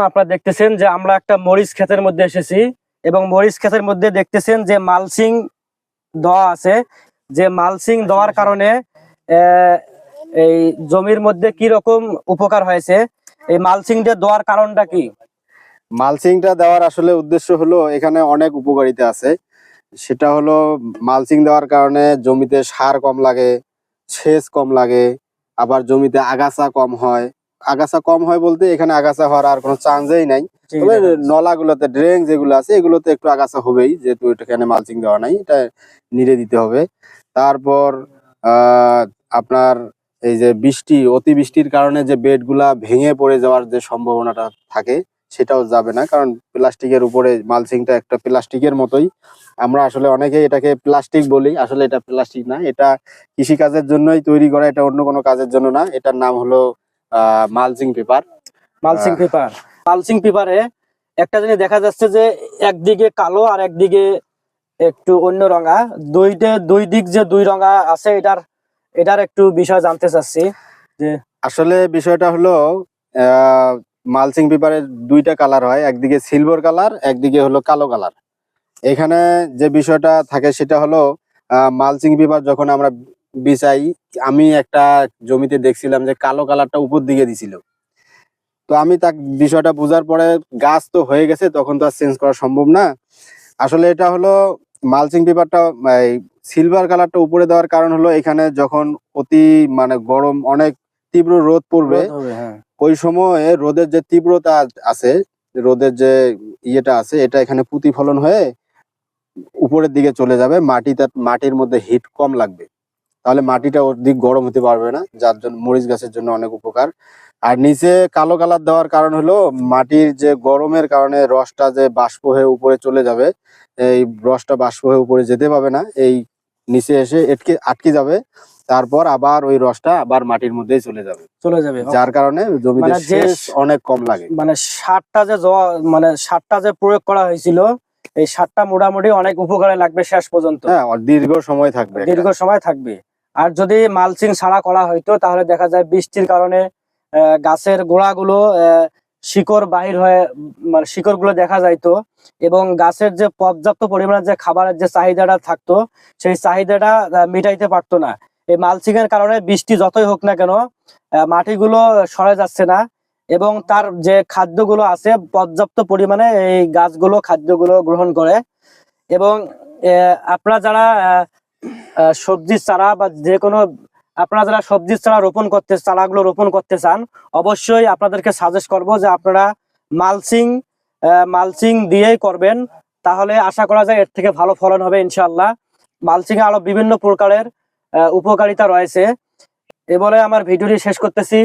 আপনারা দেখতেছেন যে আমরা একটা মরিচ ক্ষেতের মধ্যে এসেছি এবং মরিচ ক্ষেতের মধ্যে দেখতেছেন যে মালচিং দেওয়া আছে। যে মালচিং দেওয়ার কারণে এই জমির মধ্যে কি রকম উপকার হয়েছে, এই মালচিংটা দেওয়ার কারণটা কি? মালচিংটা দেওয়ার আসলে উদ্দেশ্য হলো এখানে অনেক উপকারিতা আছে। সেটা হলো মালচিং দেওয়ার কারণে জমিতে সার কম লাগে, সেচ কম লাগে, আবার জমিতে আগাছা কম হয়। আগাছা কম হয় বলতে এখানে আগাছা হওয়ার আর কোনো চান্সই নাই। তবে নলাগুলোতে ড্রেন যেগুলো আছে এগুলোতে একটু আগাছা হবেই, যেহেতু এখানে মালচিং দেওয়া নাই, এটা নিড়ে দিতে হবে। তারপর আপনার এই যে অতিবৃষ্টির কারণে যে বেডগুলা ভেঙে পড়ে যাওয়ার যে সম্ভাবনাটা থাকে সেটাও যাবে না, কারণ প্লাস্টিকের উপরে মালচিংটা একটা প্লাস্টিকের মতোই। আমরা আসলে অনেকেই এটাকে প্লাস্টিক বলি, আসলে এটা প্লাস্টিক না, এটা কৃষি কাজের জন্যই তৈরি করা, এটা অন্য কোনো কাজের জন্য না। এটার নাম হলো মালচিং পেপার। মালচিং পেপারে একটা জিনিস দেখা যাচ্ছে যে একদিকে কালো আর একদিকে একটু অন্য রঙা, দুই দিক যে দুই রঙা আছে, এটার একটু বিষয় জানতে চাচ্ছি। যে আসলে বিষয়টা হলো মালচিং পেপারের দুইটা কালার হয়, একদিকে সিলভার কালার, একদিকে হলো কালো কালার। এখানে যে বিষয়টা থাকে সেটা হলো মালচিং পেপার যখন আমরা বিছাই, আমি একটা জমিতে দেখছিলাম যে কালো কালারটা উপর দিকে দিছিল। তো আমি তার বিষয়টা বোঝার পরে, গাছ তো হয়ে গেছে, তখন তো আর চেঞ্জ করা সম্ভব না। আসলে এটা হলো মালচিং পেপারটা সিলভার কালারটা উপরে দেওয়ার কারণ হলো এখানে যখন অতি গরম, অনেক তীব্র রোদ পড়বে, হ্যাঁ, ওই সময়ে রোদের যে তীব্রতা আছে, রোদের যে ইয়েটা আছে, এটা এখানে প্রতিফলন হয়ে উপরের দিকে চলে যাবে, মাটির মধ্যে হিট কম লাগবে, তাহলে মাটিটা অধিক গরম হতে পারবে না, যার জন্য মরিচ গাছের জন্য অনেক উপকার। আর নিচে কালো কালার দেওয়ার কারণ হলো মাটির যে গরমের কারণে রসটা যে বাষ্প হয়ে উপরে চলে যাবে, এই রসটা বাষ্প হয়ে উপরে যেতে পাবে না, এই নিচে এসে আটকে যাবে, তারপর আবার ওই রসটা আবার মাটির মধ্যেই চলে যাবে, যার কারণে জমিতে সেচ অনেক কম লাগে। সারটা যে প্রয়োগ করা হয়েছিল, এই সারটা মোটামুটি অনেক উপকারে লাগবে শেষ পর্যন্ত। হ্যাঁ, দীর্ঘ সময় থাকবে। আর যদি মালচিং ছাড়া করা হইতো তাহলে দেখা যায় বৃষ্টির কারণে গাছের গোড়াগুলো শিকড় বাহির হয়ে, শিকড় গুলো দেখা যাইতো এবং গাছের যে পর্যাপ্ত পরিমাণে যে খাবারের যে চাহিদাটা থাকতো সেই চাহিদাটা মিটাইতে পারতো না। এই মালচিং এর কারণে বৃষ্টি যতই হোক না কেন মাটিগুলো সরে যাচ্ছে না এবং তার যে খাদ্যগুলো আছে পর্যাপ্ত পরিমাণে এই গাছগুলো খাদ্যগুলো গ্রহণ করে। এবং আপনারা যারা সবজির চারা বা যে কোনো, আপনারা যারা সবজির চারাগুলো রোপণ করতে চান, অবশ্যই আপনাদেরকে সাজেস্ট করব যে আপনারা মালচিং দিয়েই করবেন, তাহলে আশা করা যায় এর থেকে ভালো ফলন হবে ইনশাআল্লাহ। মালচিং এ আরো বিভিন্ন প্রকারের উপকারিতা রয়েছে। এ বলে আমার ভিডিওটি শেষ করতেছি।